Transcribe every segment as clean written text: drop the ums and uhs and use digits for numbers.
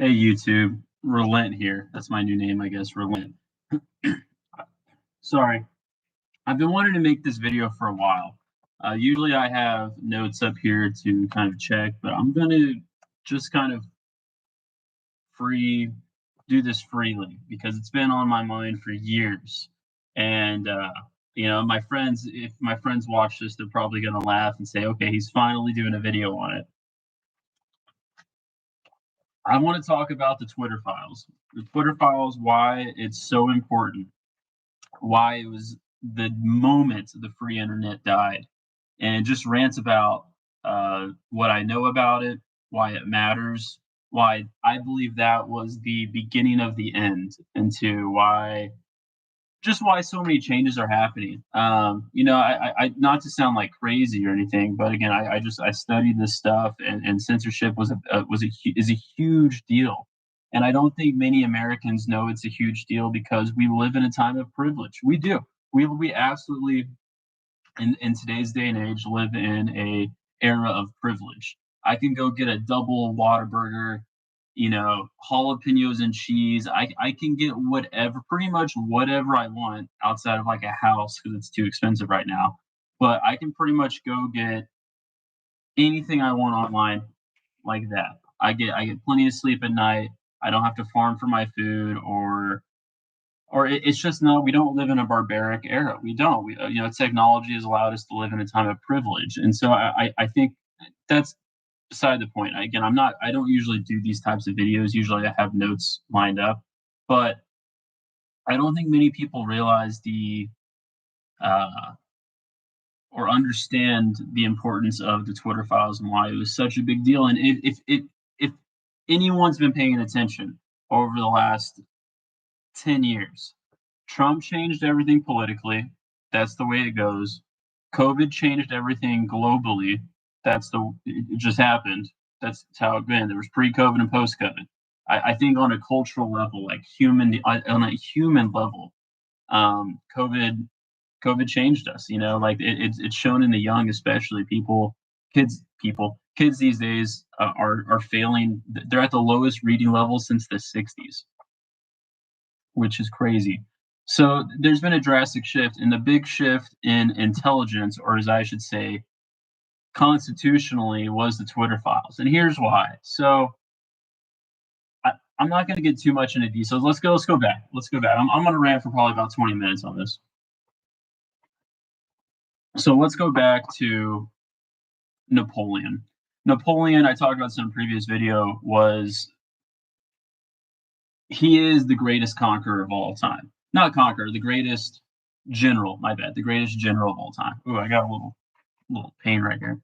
Hey YouTube, Relent here. That's my new name, I guess. Relent. Sorry, I've been wanting to make this video for a while. Usually I have notes up here to kind of check, but I'm gonna just kind of free do this freely because it's been on my mind for years. And my friends, if my friends watch this, they're probably gonna laugh and say, "Okay, he's finally doing a video on it." I want to talk about the Twitter files. The Twitter files, why it's so important, why it was the moment the free internet died, and just rants about what I know about it, why it matters, why I believe that was the beginning of the end, into why so many changes are happening. I not to sound like crazy or anything, but again, I studied this stuff, and censorship is a huge deal, and I don't think many Americans know it's a huge deal because we live in a time of privilege. We do. We absolutely in today's day and age live in a era of privilege. I can go get a double Whataburger, jalapenos and cheese. I can get whatever, pretty much whatever I want outside of like a house because it's too expensive right now. But I can pretty much go get anything I want online like that. I get plenty of sleep at night. I don't have to farm for my food it's just no, we don't live in a barbaric era. We don't. Technology has allowed us to live in a time of privilege, and so I think that's beside the point. Again, I don't usually do these types of videos. Usually, I have notes lined up, but I don't think many people realize uh, or understand the importance of the Twitter files and why it was such a big deal. And if anyone's been paying attention over the last 10 years, Trump changed everything politically. That's the way it goes. COVID changed everything globally. It just happened. That's how it been. There was pre-COVID and post-COVID. I think on a cultural level, like on a human level, COVID changed us. Like it's shown in the young, especially kids these days are failing. They're at the lowest reading level since the '60s, which is crazy. So there's been a drastic shift, and the big shift in intelligence, or as I should say, constitutionally, was the Twitter files. And here's why. So I'm not going to get too much into details. Let's go back. I'm going to rant for probably about 20 minutes on this. So let's go back to Napoleon. Napoleon, I talked about this in a previous video, he is the greatest conqueror of all time. Not conqueror, the greatest general, my bad, the greatest general of all time. Ooh, I got a little pain right here.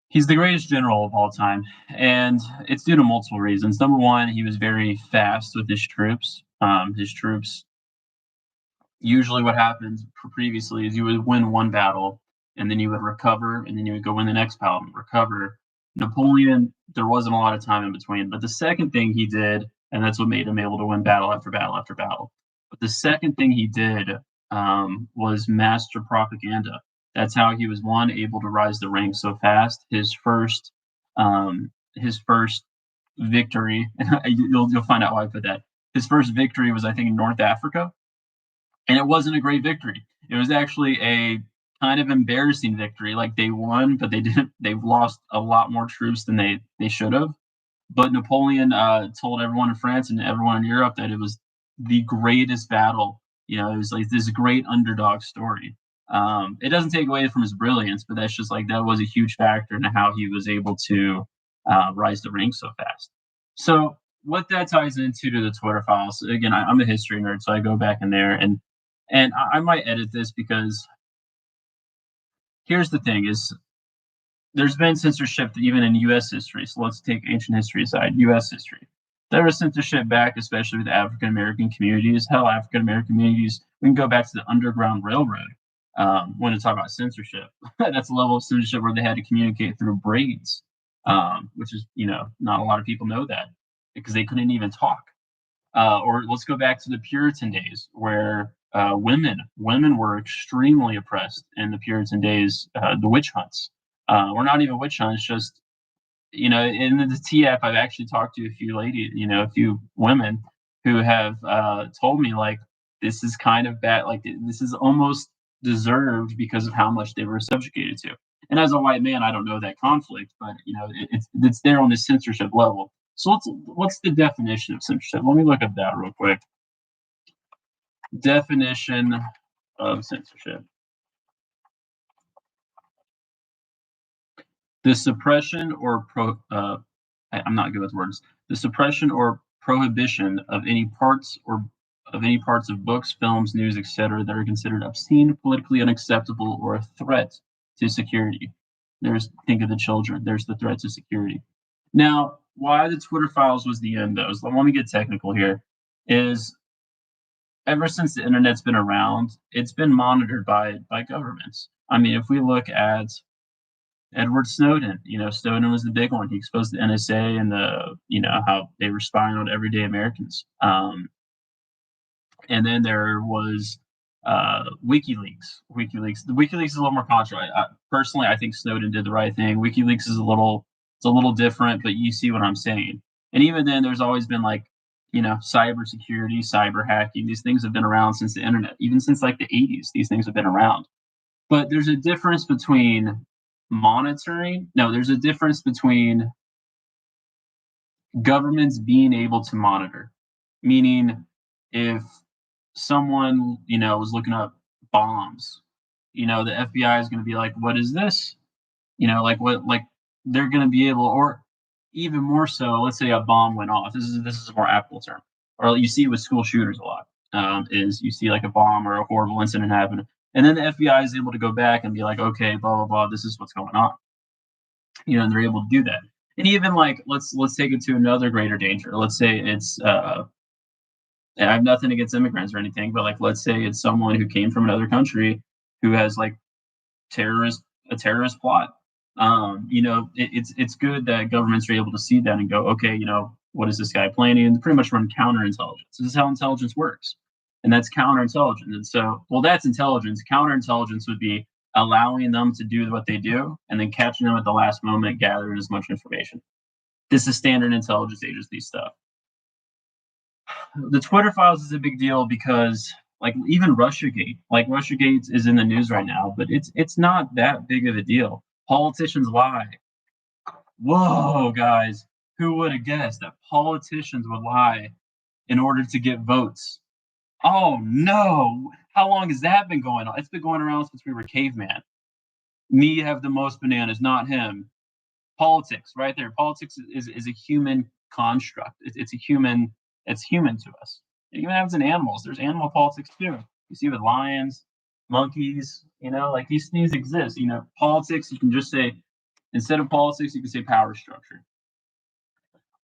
He's the greatest general of all time, and it's due to multiple reasons. Number one, he was very fast with his troops. Usually what happens previously is you would win one battle, and then you would recover, and then you would go win the next battle and recover. Napoleon, there wasn't a lot of time in between. But the second thing he did, and that's what made him able to win battle after battle after battle. But the second thing he did was master propaganda. That's how he was able to rise the ranks so fast. His first victory, you'll find out why I put that. His first victory was, I think, in North Africa, and it wasn't a great victory. It was actually a kind of embarrassing victory. Like, they won, but they didn't. They've lost a lot more troops than they should have. But Napoleon told everyone in France and everyone in Europe that it was the greatest battle. It was like this great underdog story. It doesn't take away from his brilliance, but that's just like that was a huge factor in how he was able to rise the ranks so fast. So what that ties into to the Twitter files. Again, I'm a history nerd, so I go back in there and I might edit this because here's the thing: is there's been censorship even in U.S. history. So let's take ancient history aside. U.S. history, there was censorship back, especially with African American communities. Hell, African American communities. We can go back to the Underground Railroad when to talk about censorship. That's a level of censorship where they had to communicate through braids, which is not a lot of people know that because they couldn't even talk. Or let's go back to the Puritan days where women were extremely oppressed in the Puritan days. The witch hunts. Or not even witch hunts, just in the TF, I've actually talked to a few ladies, a few women who have told me like this is kind of bad, like this is almost deserved because of how much they were subjugated to. And as a white man, I don't know that conflict, but it's there on the censorship level. So what's the definition of censorship? Let me look up that real quick. Definition of censorship: the suppression or I'm not good with words. The suppression or prohibition of any parts of books, films, news, etc., that are considered obscene, politically unacceptable, or a threat to security. Think of the children. There's the threat to security. Now, why the Twitter files was the end, though, so let me get technical here, is ever since the internet's been around, it's been monitored by governments. I mean, if we look at Edward Snowden, Snowden was the big one. He exposed the NSA and how they were spying on everyday Americans. And then there was WikiLeaks. WikiLeaks is a little more controversial. Personally, I think Snowden did the right thing. WikiLeaks is a little different, but you see what I'm saying. And even then, there's always been cybersecurity, cyber hacking. These things have been around since the internet, even since like the 80s. These things have been around. But there's a difference between monitoring. No, there's a difference between governments being able to monitor, meaning if someone was looking up bombs, the FBI is going to be like, what is this, what they're going to be able, or even more so, let's say a bomb went off. This is a more applicable term, or you see it with school shooters a lot. Is you see like a bomb or a horrible incident happen, and then the FBI is able to go back and be like, okay, blah blah blah, this is what's going on. And they're able to do that. And even like let's take it to another greater danger. Let's say it's I have nothing against immigrants or anything, but like let's say it's someone who came from another country who has like a terrorist plot. It's good that governments are able to see that and go, okay, what is this guy planning? And pretty much run counterintelligence. This is how intelligence works. And that's counterintelligence. And so, well, that's intelligence. Counterintelligence would be allowing them to do what they do and then catching them at the last moment, gathering as much information. This is standard intelligence agency stuff. The Twitter files is a big deal because like even RussiaGate is in the news right now, but it's not that big of a deal. Politicians lie. Whoa, guys, who would have guessed that politicians would lie in order to get votes? Oh no, how long has that been going on? It's been going around since we were caveman. Me have the most bananas, not him. Politics, right there. Politics is a human construct. It's human to us. It even happens in animals. There's animal politics too. You see with lions, monkeys, like these things exist. Politics, you can just say, instead of politics, you can say power structure.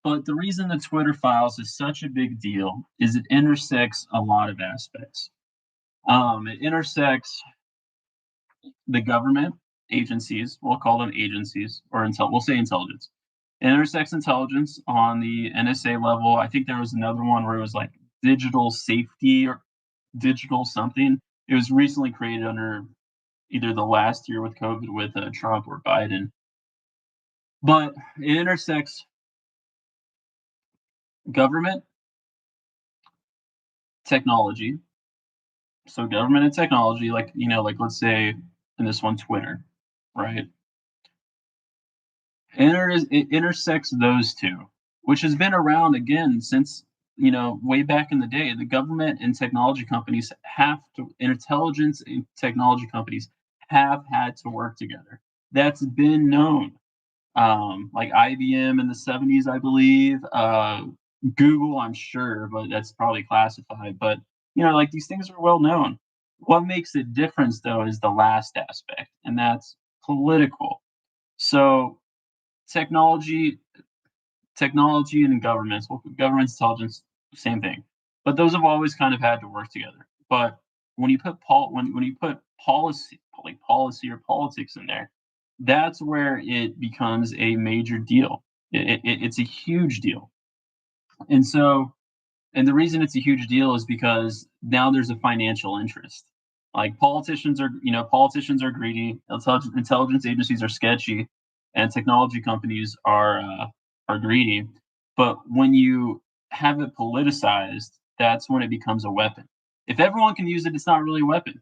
But the reason the Twitter files is such a big deal is it intersects a lot of aspects. It intersects the government agencies, we'll call them agencies, or we'll say intelligence. It intersects intelligence on the NSA level. I think there was another one where it was like digital safety or digital something. It was recently created under either the last year with COVID with Trump or Biden. But it intersects government, technology. So government and technology, like let's say in this one, Twitter, right? It intersects those two, which has been around again since way back in the day. The government and technology companies intelligence and technology companies have had to work together. That's been known. Like IBM in the 70s, I believe. Google, I'm sure, but that's probably classified. But like these things are well known. What makes it different, though, is the last aspect, and that's political. So technology and governments, government intelligence, same thing. But those have always kind of had to work together. But when you put policy or politics in there, that's where it becomes a major deal. It's a huge deal. And the reason it's a huge deal is because now there's a financial interest. Like politicians are greedy, intelligence agencies are sketchy, and technology companies are greedy. But when you have it politicized, that's when it becomes a weapon. If everyone can use it, it's not really a weapon.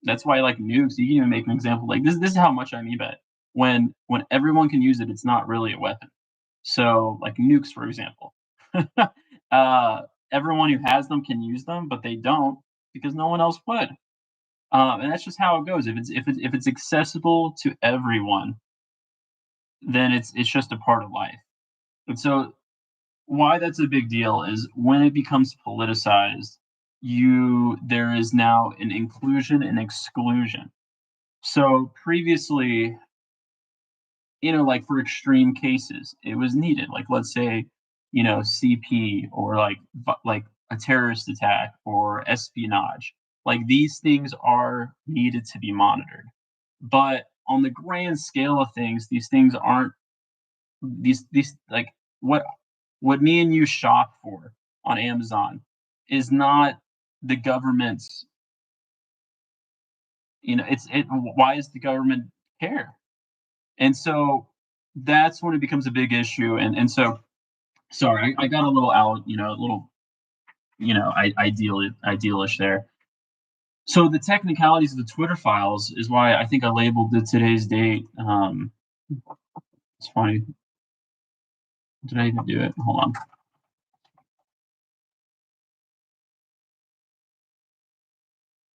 That's why, like nukes, you can even make an example like this. This is how much I mean by it. When everyone can use it, it's not really a weapon. So, like nukes, for example, uh, everyone who has them can use them, but they don't because no one else would. And that's just how it goes. If it's accessible to everyone, then it's just a part of life. And so, why that's a big deal is when it becomes politicized, you there is now an inclusion and exclusion. So previously, like for extreme cases, it was needed. Like let's say, CP or like a terrorist attack or espionage. Like these things are needed to be monitored. But on the grand scale of things, these things aren't these like what what me and you shop for on Amazon is not the government's, why does the government care? And so that's when it becomes a big issue. And so sorry, I got a little out, a little, idealish there. So the technicalities of the Twitter files is why I think I labeled the today's date. It's funny. Did I even do it? Hold on.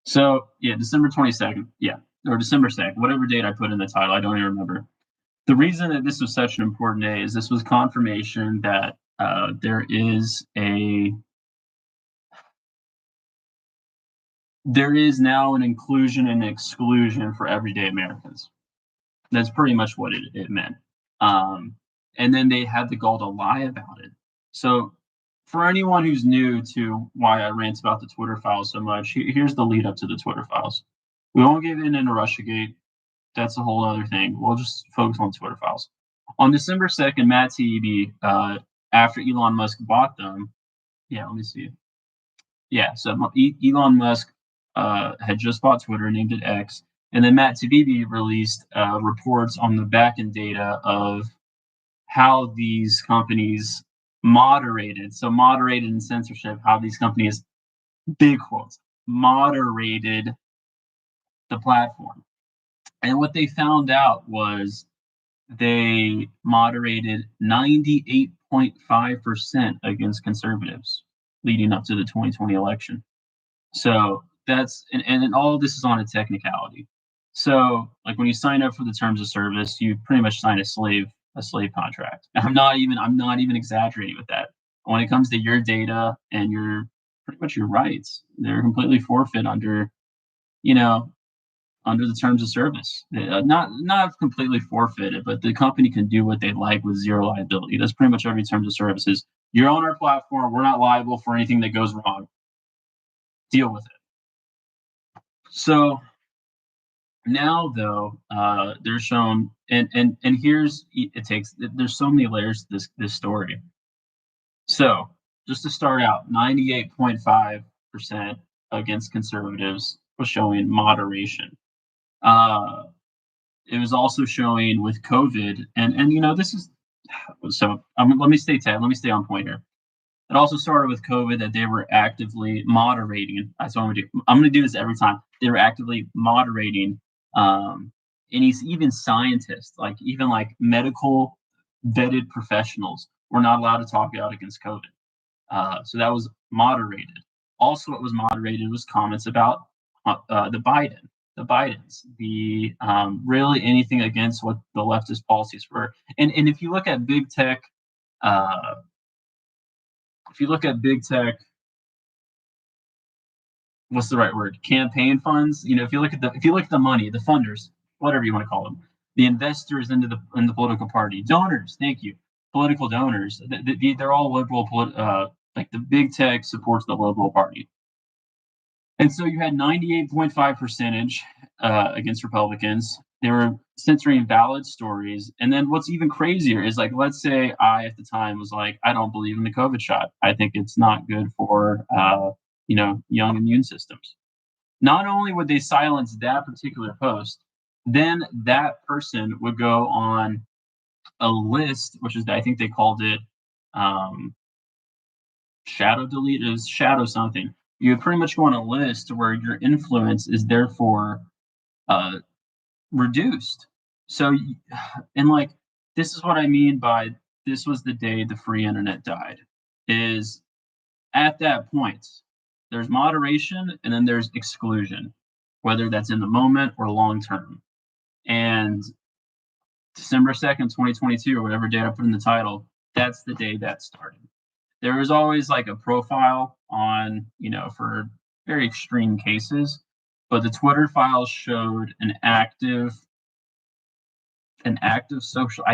So yeah, December 22nd. Yeah, or December 2nd, whatever date I put in the title. I don't even remember. The reason that this was such an important day is this was confirmation that there is now an inclusion and exclusion for everyday Americans. That's pretty much what it meant. Um, and then they had the gall to lie about it. So, for anyone who's new to why I rant about the Twitter files so much, here's the lead up to the Twitter files. We won't get into RussiaGate. That's a whole other thing. We'll just focus on Twitter files. On December 2nd, Matt Taibbi, after Elon Musk bought them, yeah, let me see. Yeah, so Elon Musk had just bought Twitter, named it X, and then Matt Taibbi released reports on the backend data of how these companies moderated. So moderated and censorship, how these companies, big quotes, moderated the platform. And what they found out was they moderated 98.5% against conservatives leading up to the 2020 election. So and all of this is on a technicality. So like when you sign up for the terms of service, you pretty much sign a slave contract. And I'm not even exaggerating with that. When it comes to your data and your pretty much your rights, they're completely forfeit you know, under the terms of service. Not completely forfeited, but the company can do what they like with zero liability. That's pretty much every terms of service is you're on our platform, we're not liable for anything that goes wrong. Deal with it. So now though, they're shown and here's it takes there's so many layers to this story. So just to start out, 98.5% against conservatives was showing moderation. Uh, it was also showing with COVID, and this is so. Let me stay on point here. It also started with COVID that they were actively moderating. That's what I'm gonna do. I'm gonna do this every time. They were actively moderating, and he's even scientists, like even like medical vetted professionals, were not allowed to talk out against COVID. So that was moderated. Also, what was moderated was comments about the Bidens, really anything against what the leftist policies were. And uh, if you look at big tech, what's the right word? Campaign funds. If you look at the money, the funders, whatever you want to call them, the investors in the political party, donors. Thank you, political donors. They're all liberal. Like the big tech supports the liberal party. And so you had 98.5 percentage against Republicans. They were censoring valid stories. And then what's even crazier is like, let's say I at the time was like, I don't believe in the COVID shot. I think it's not good for young immune systems. Not only would they silence that particular post, then that person would go on a list, which is, I think they called it, um, shadow delete, is shadow something. You would pretty much go on a list where your influence is therefore uh, reduced. So, and like, this is what I mean by this was the day the free internet died. Is at that point, there's moderation and then there's exclusion, whether that's in the moment or long term. And December 2nd, 2022, or whatever date I put in the title, that's the day that started. There was always like a profile on, for very extreme cases, but the Twitter files showed an active social.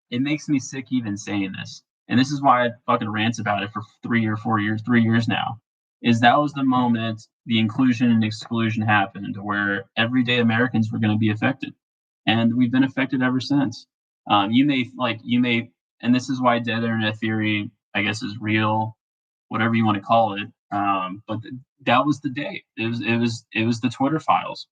It makes me sick even saying this, and this is why I fucking rant about it for 3 or 4 years, 3 years now. Is that was the moment the inclusion and exclusion happened, where everyday Americans were going to be affected, and we've been affected ever since. And this is why dead internet theory, I guess, is real, whatever you want to call it. That was the day. It was the Twitter files.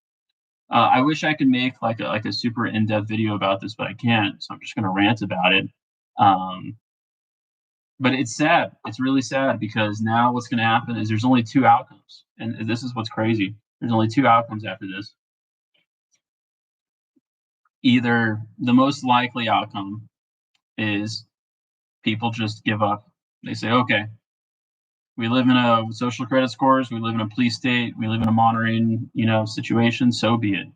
I wish I could make like a super in-depth video about this, but I can't. So I'm just gonna rant about it. Um, but it's sad. It's really sad because now what's gonna happen is there's only two outcomes, and this is what's crazy. There's only two outcomes after this. Either the most likely outcome is people just give up. They say, okay, we live in a social credit scores, we live in a police state, we live in a monitoring, situation. So be it.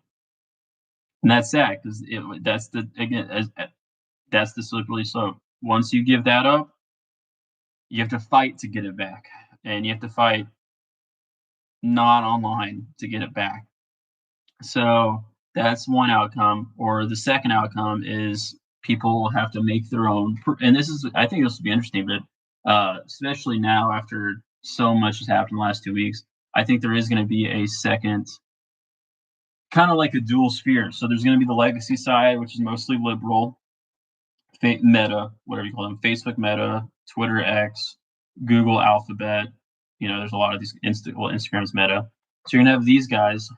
And that's sad because that's the again that's the slippery slope. Once you give that up, you have to fight to get it back, and you have to fight not online to get it back. So that's one outcome. Or the second outcome is people have to make their own. And I think this will be interesting, but especially now after so much has happened in the last 2 weeks, I think there is going to be a second, kind of like a dual sphere. So there's going to be the legacy side, which is mostly liberal, Meta, whatever you call them, Facebook Meta, Twitter X, Google Alphabet. There's a lot of these Instagram's Meta. So you're gonna have these guys,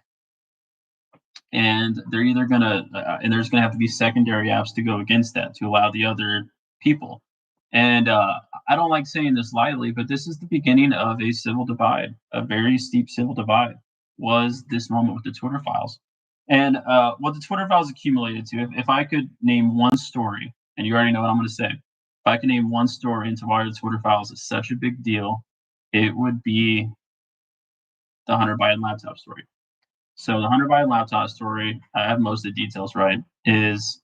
and they're either gonna and there's gonna have to be secondary apps to go against that to allow the other people. And I don't like saying this lightly, but this is the beginning of a civil divide, a very steep civil divide. Was this moment with the Twitter files, and what the Twitter files accumulated to. If I could name one story, and you already know what I'm going to say. If I could name one story into why the Twitter files is such a big deal, it would be the Hunter Biden laptop story. So the Hunter Biden laptop story, I have most of the details right, is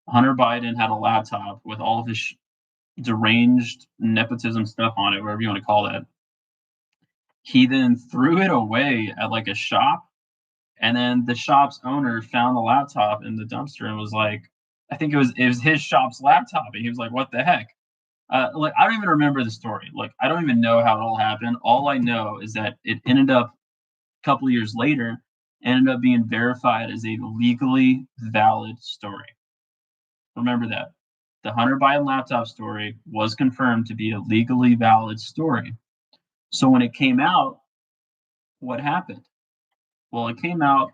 Hunter Biden had a laptop with all of his deranged nepotism stuff on it, whatever you want to call that. He then threw it away at like a shop, and then the shop's owner found the laptop in the dumpster and was like, I think it was his shop's laptop, and he was like, "What the heck?" Like, I don't even remember the story. Like, I don't even know how it all happened. All I know is that it ended up a couple of years later, ended up being verified as a legally valid story. Remember that. The Hunter Biden laptop story was confirmed to be a legally valid story. So when it came out, what happened? Well, it came out,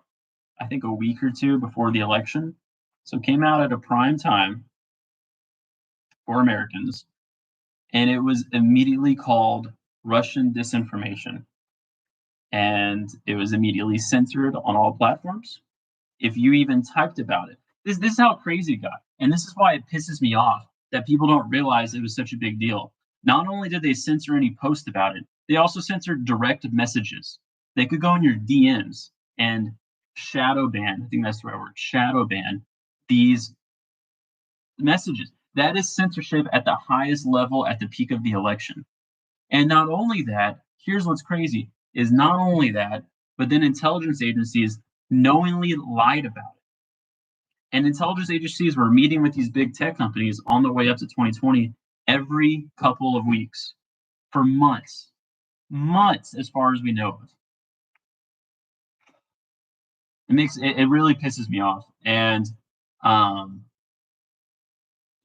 I think, a week or two before the election. So it came out at a prime time for Americans, and it was immediately called Russian disinformation. And it was immediately censored on all platforms. If you even typed about it, this is how crazy it got. And this is why it pisses me off that people don't realize it was such a big deal. Not only did they censor any post about it, they also censored direct messages. They could go in your DMs and shadow ban, I think that's the right word, shadow ban these messages. That is censorship at the highest level at the peak of the election. And not only that, here's what's crazy, is not only that, but then intelligence agencies knowingly lied about it. And intelligence agencies were meeting with these big tech companies on the way up to 2020 every couple of weeks for months, as far as we know of. It really pisses me off, and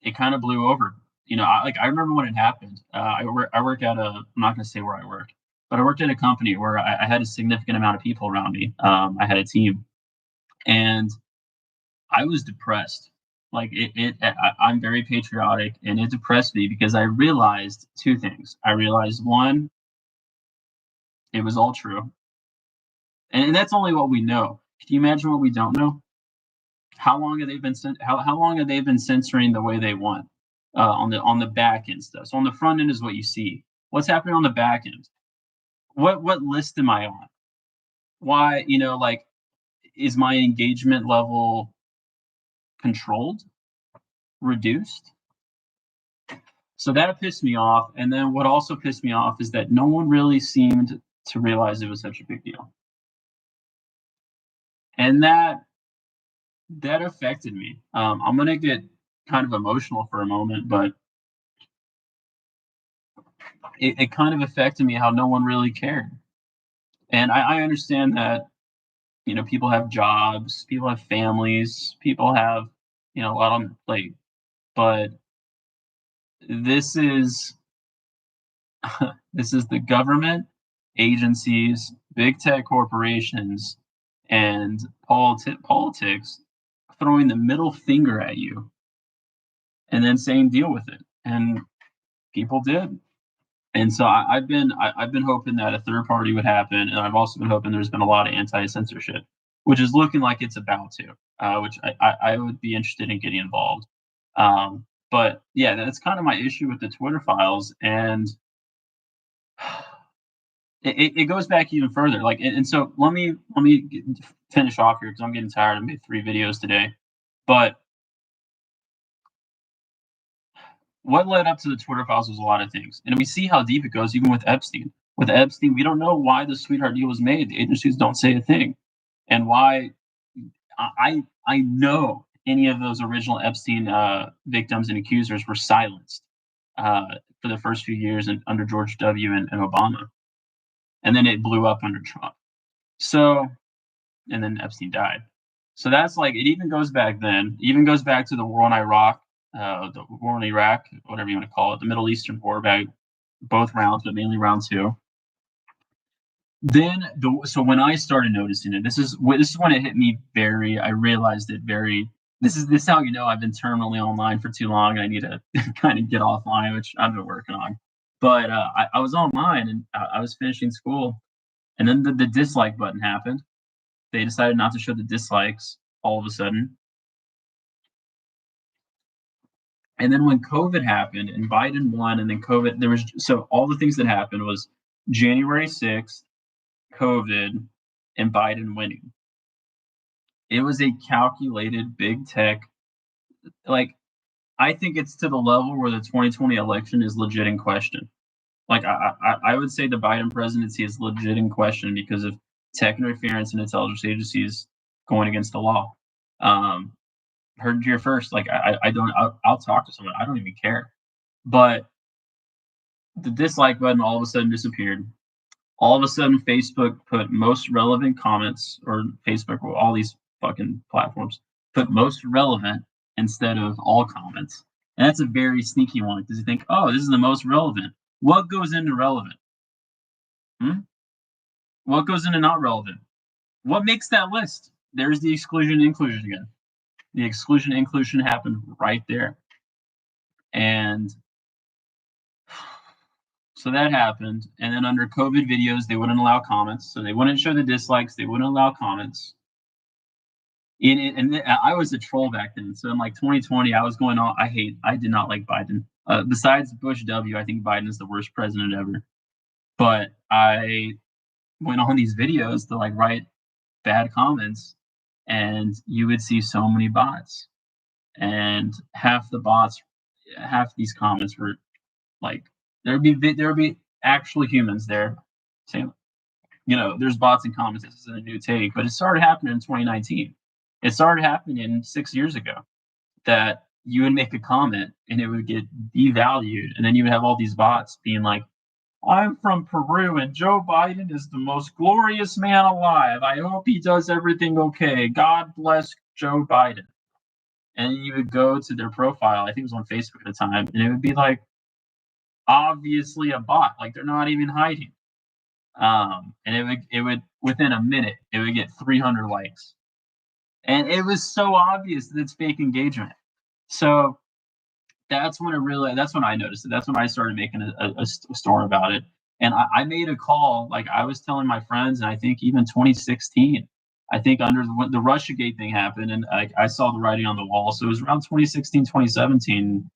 it kind of blew over. I remember when it happened. I work at I'm not going to say where I worked, but I worked at a company where I had a significant amount of people around me. I had a team, and I was depressed. Like I'm very patriotic, and it depressed me because I realized two things. I realized one, it was all true, and that's only what we know. Can you imagine what we don't know? How long have they been how long have they been censoring the way they want on the back end stuff? So on the front end is what you see. What's happening on the back end? What list am I on? Why, like, is my engagement level controlled, reduced? So that pissed me off. And then what also pissed me off is that no one really seemed to realize it was such a big deal. And that affected me. I'm gonna get kind of emotional for a moment, but it kind of affected me how no one really cared. And I understand that, people have jobs, people have families, people have, a lot on their plate. But this is this is the government, agencies, big tech corporations, and politics throwing the middle finger at you and then saying deal with it. And people did. And so I've been hoping that a third party would happen, and I've also been hoping there's been a lot of anti-censorship, which is looking like it's about to, which I would be interested in getting involved. But yeah, that's kind of my issue with the Twitter files, and it goes back even further. Like, and so let me finish off here because I'm getting tired. I made 3 videos today, but what led up to the Twitter files was a lot of things, and we see how deep it goes, even with Epstein. With Epstein, we don't know why the sweetheart deal was made. The agencies don't say a thing, and why I know any of those original Epstein victims and accusers were silenced for the first few years under George W. and Obama, and then it blew up under Trump. So, and then Epstein died. So that's like it. Even goes back then. Even goes back to the war in Iraq, the war in Iraq, whatever you want to call it, the Middle Eastern war, back both rounds, but mainly round two. Then so when I started noticing it, this is when it hit me very. I realized it very. This is how you know I've been terminally online for too long. And I need to kind of get offline, which I've been working on. But I was online and I was finishing school, and then the dislike button happened. They decided not to show the dislikes all of a sudden. And then when COVID happened and Biden won, and then COVID, there was so all the things that happened was January 6th, COVID, and Biden winning. It was a calculated big tech. Like, I think it's to the level where the 2020 election is legit in question. Like, I would say the Biden presidency is legit in question because of tech interference and intelligence agencies going against the law. Heard it here first. Like, I don't. I'll talk to someone. I don't even care. But the dislike button all of a sudden disappeared. All of a sudden, Facebook put most relevant comments, or Facebook, or all these fucking platforms put most relevant instead of all comments. And that's a very sneaky one because you think, oh, this is the most relevant. What goes into relevant? Hmm? What goes into not relevant? What makes that list? There's the exclusion and inclusion again. The exclusion and inclusion happened right there. And so that happened. And then under COVID videos, they wouldn't allow comments. So they wouldn't show the dislikes. They wouldn't allow comments. And I was a troll back then. So in like 2020, I was going on. I did not like Biden. Besides Bush W, I think Biden is the worst president ever. But I went on these videos to like write bad comments, and you would see so many bots. And half these comments were like, there would be actual humans there saying, there's bots and comments. This is a new take, but it started happening in 2019. It started happening 6 years ago that you would make a comment and it would get devalued, and then you would have all these bots being like, "I'm from Peru and Joe Biden is the most glorious man alive. I hope he does everything okay. God bless Joe Biden." And you would go to their profile. I think it was on Facebook at the time, and it would be like, obviously a bot. Like, they're not even hiding. And it would within a minute it would get 300 likes. And it was so obvious that it's fake engagement. So that's when I noticed it. That's when I started making a story about it. And I made a call, like I was telling my friends, and I think even 2016, I think under when the RussiaGate thing happened, and I saw the writing on the wall. So it was around 2016, 2017.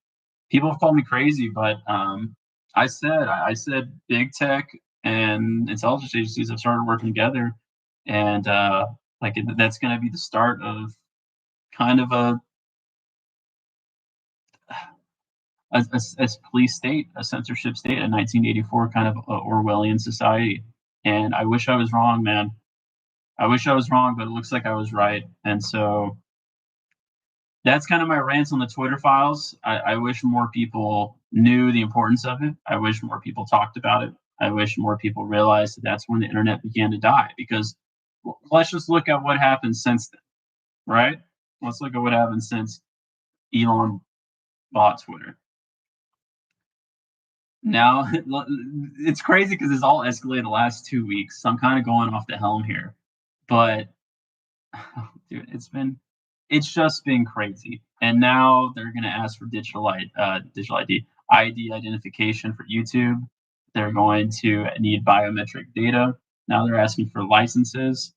People have called me crazy, but I said big tech and intelligence agencies have started working together, and that's going to be the start of kind of a police state, a censorship state, a 1984 kind of Orwellian society. And I wish I was wrong, man. I wish I was wrong, but it looks like I was right. And so that's kind of my rants on the Twitter files. I wish more people knew the importance of it. I wish more people talked about it. I wish more people realized that that's when the internet began to die. Because let's just look at what happened since then, right? Let's look at what happened since Elon bought Twitter. Now, it's crazy because it's all escalated the last 2 weeks. So I'm kind of going off the helm here, but dude, it's just been crazy. And now they're gonna ask for digital ID identification for YouTube. They're going to need biometric data. Now they're asking for licenses,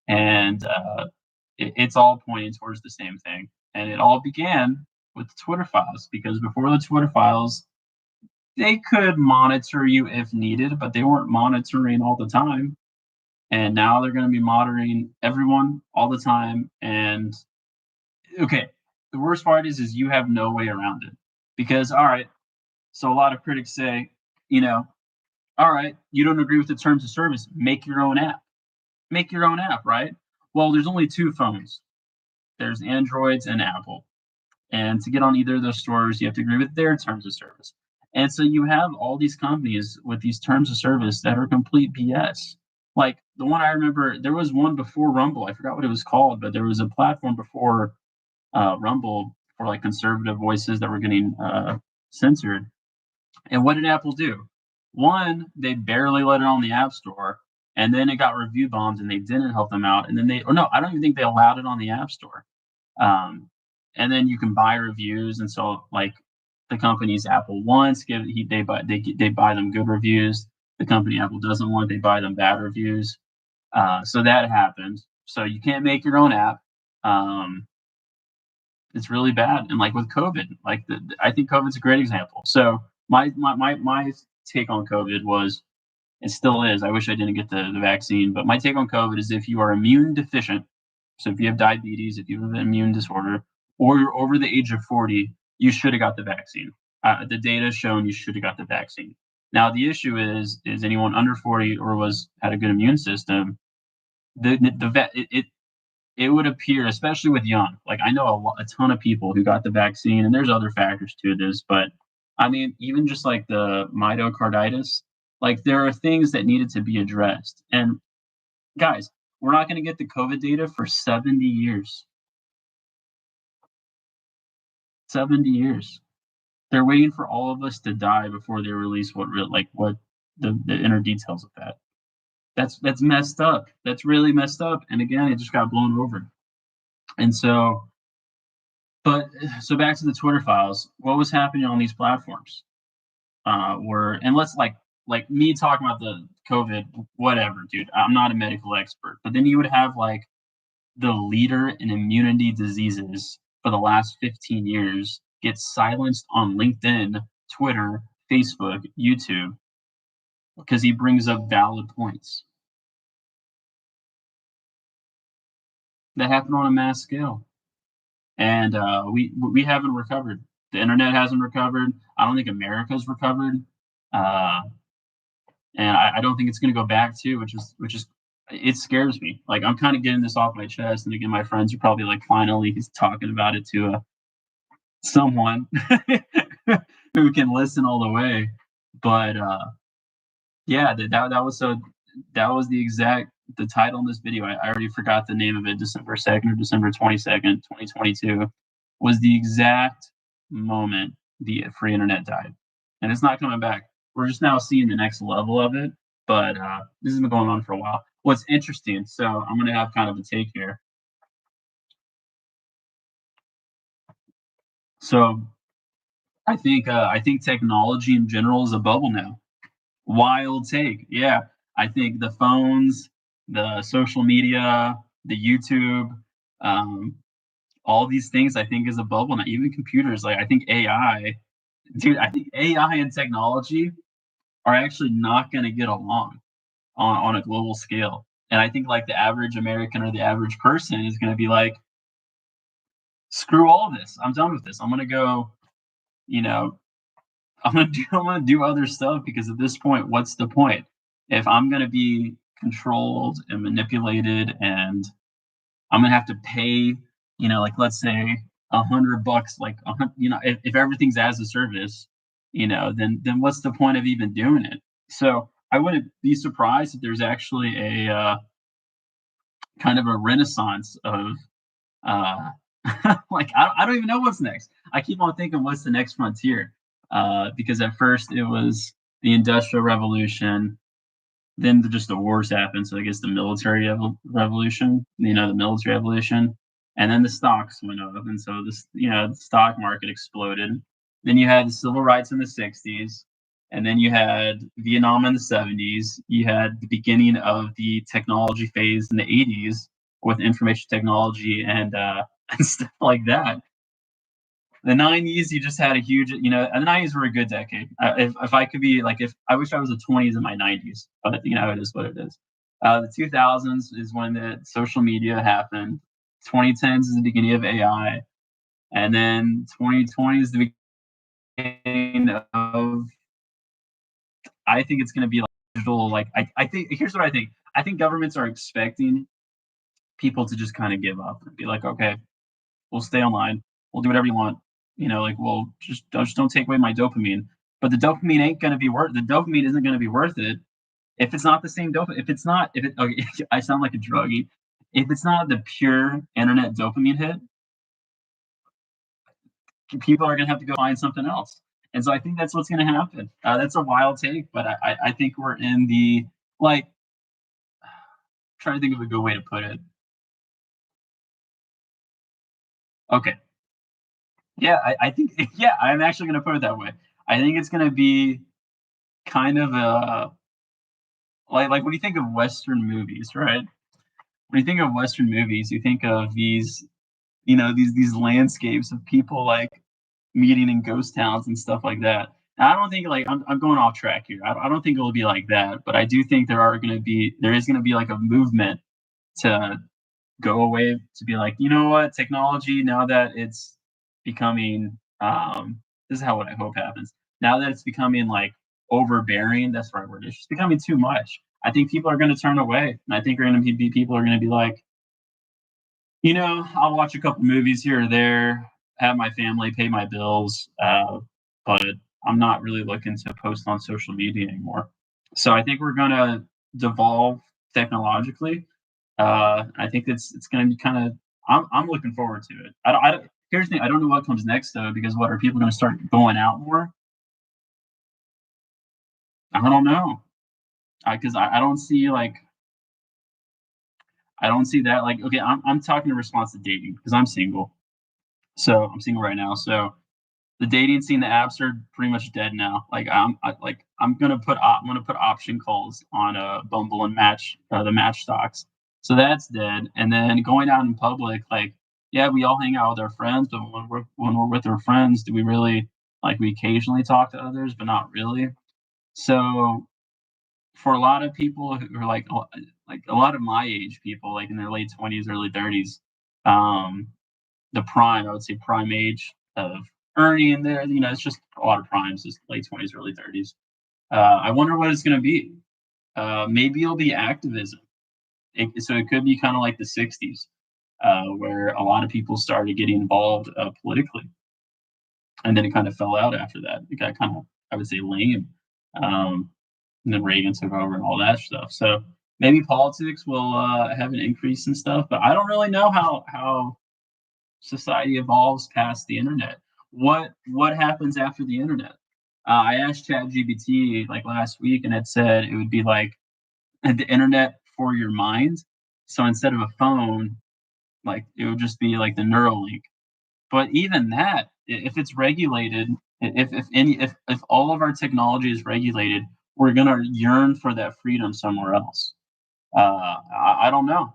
and it's all pointing towards the same thing. And it all began with the Twitter files, because before the Twitter files, they could monitor you if needed, but they weren't monitoring all the time. And now they're going to be monitoring everyone all the time. And okay, the worst part is you have no way around it, because all right, so a lot of critics say, you know, all right, you don't agree with the terms of service, make your own app. Make your own app, right? Well, there's only two phones. There's Androids and Apple. And to get on either of those stores, you have to agree with their terms of service. And so you have all these companies with these terms of service that are complete BS. Like the one I remember, there was one before Rumble. I forgot what it was called, but there was a platform before Rumble for like conservative voices that were getting censored. And what did Apple do? One, they barely let it on the App Store, and then it got review bombed, and they didn't help them out. And then or no, I don't even think they allowed it on the App Store. Um, and then you can buy reviews, and so like the companies Apple wants they buy them good reviews. The company Apple doesn't want, they buy them bad reviews. So that happened. So you can't make your own app. Um, it's really bad. And like with COVID, like I think COVID's a great example. So my take on COVID was, it still is. I wish I didn't get the vaccine, but my take on COVID is if you are immune deficient, so if you have diabetes, if you have an immune disorder, or you're over the age of 40, you should have got the vaccine. The data has shown you should have got the vaccine. Now the issue is anyone under 40 or had a good immune system, it would appear, especially with young, like I know a ton of people who got the vaccine, and there's other factors to this, but I mean, even just like the myocarditis, like there are things that needed to be addressed. And guys, we're not going to get the COVID data for 70 years. 70 years. They're waiting for all of us to die before they release what the inner details of that. That's messed up. That's really messed up. And again, it just got blown over. And so, so back to the Twitter files. What was happening on these platforms? And let's like me talking about the COVID, whatever, dude. I'm not a medical expert, but then you would have like the leader in immunity diseases for the last 15 years gets silenced on LinkedIn, Twitter, Facebook, YouTube, because he brings up valid points. That happened on a mass scale. And we haven't recovered. The internet hasn't recovered. I don't think America's recovered. And I don't think it's going to go back to, which is it scares me. Like I'm kind of getting this off my chest, and again, my friends are probably like, finally he's talking about it to someone who can listen all the way. But yeah, that was the title in this video. I already forgot the name of it. December 2nd or December 22nd, 2022 was the exact moment the free internet died, and it's not coming back. We're just now seeing the next level of it, but this has been going on for a while. What's interesting, so I'm going to have kind of a take here. So I think technology in general is a bubble now. Wild take. Yeah. I think the phones, the social media, the YouTube, um, all these things I think is a bubble now. Even computers, like I think AI, dude, I think AI and technology are actually not gonna get along on a global scale. And I think like the average American or the average person is gonna be like, screw all this. I'm done with this. I'm gonna go, you know, I'm gonna do other stuff because at this point, what's the point? If I'm gonna be controlled and manipulated and I'm gonna have to pay, like let's say $100, like if everything's as a service, then what's the point of even doing it? So I wouldn't be surprised if there's actually a kind of a renaissance of uh, like I don't even know what's next. I keep on thinking what's the next frontier, because at first it was the Industrial Revolution, then just the wars happened. So I guess the military revolution, the military evolution, and then the stocks went up, and so the stock market exploded. Then you had the civil rights in the '60s, and then you had Vietnam in the '70s. You had the beginning of the technology phase in the '80s with information technology and and stuff like that. The '90s, you just had a huge, and the '90s were a good decade. If I could be like, if I wish I was the '20s in my '90s, but it is what it is. The 2000s is when the social media happened. 2010s is the beginning of AI, and then 2020 is the beginning of. I think it's going to be like digital. Like I think here's what I think. I think governments are expecting people to just kind of give up and be like, okay, we'll stay online. We'll do whatever you want. Like we'll just don't take away my dopamine. But the dopamine ain't gonna be worth. The dopamine isn't gonna be worth it if it's not the same dopamine. If it's not, if it, okay, I sound like a druggie. If it's not the pure internet dopamine hit, people are gonna have to go find something else. And so I think that's what's gonna happen. That's a wild take, but I think we're in the like trying to think of a good way to put it. Okay, yeah, I think yeah, I'm actually gonna put it that way. I think it's gonna be kind of a like when you think of Western movies, right? When you think of Western movies, you think of these landscapes of people like meeting in ghost towns and stuff like that. And I don't think like I'm going off track here. I don't think it'll be like that, but I do think there is gonna be like a movement to go away to be like, you know what, technology, now that it's becoming this is how what I hope happens. Now that it's becoming like overbearing, that's the right word. It's just becoming too much. I think people are gonna turn away. And I think are gonna be people are gonna be like, I'll watch a couple movies here or there, have my family, pay my bills, but I'm not really looking to post on social media anymore. So I think we're gonna devolve technologically. I think it's gonna be kind of. I'm looking forward to it. Here's the thing. I don't know what comes next though, because what are people gonna start going out more? I don't know. Because I don't see like I don't see that like okay. I'm talking in response to dating because I'm single. So I'm single right now. So the dating scene, the apps are pretty much dead now. Like I'm gonna put option calls on Bumble and Match, the Match stocks. So that's dead. And then going out in public, like yeah, we all hang out with our friends, but when we're with our friends, do we really like we occasionally talk to others, but not really. So for a lot of people who are like a lot of my age people, like in their late 20s, early 30s, um, the prime, I would say prime age of earning in there. It's just a lot of primes, just late 20s, early 30s. I wonder what it's going to be. Maybe it'll be activism. So it could be kind of like the '60s, where a lot of people started getting involved politically, and then it kind of fell out after that. It got kind of, I would say, lame. Um, and then Reagan took over and all that stuff. So maybe politics will have an increase and stuff, but I don't really know how society evolves past the internet. What happens after the internet? I asked ChatGPT like last week, and it said it would be like the internet for your mind. So instead of a phone, like it would just be like the Neuralink. But even that, if it's regulated, if all of our technology is regulated, we're gonna yearn for that freedom somewhere else. I don't know.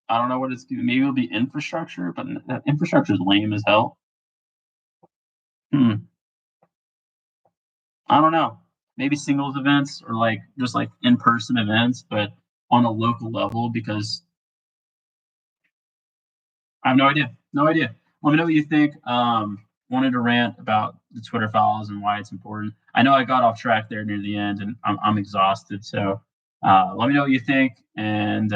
I don't know what it's maybe it'll be infrastructure, but infrastructure is lame as hell. Hmm. I don't know. Maybe singles events or like just like in-person events, but on a local level because I have no idea. No idea. Let me know what you think. Wanted to rant about the Twitter files and why it's important. I know I got off track there near the end, and I'm exhausted. So let me know what you think, and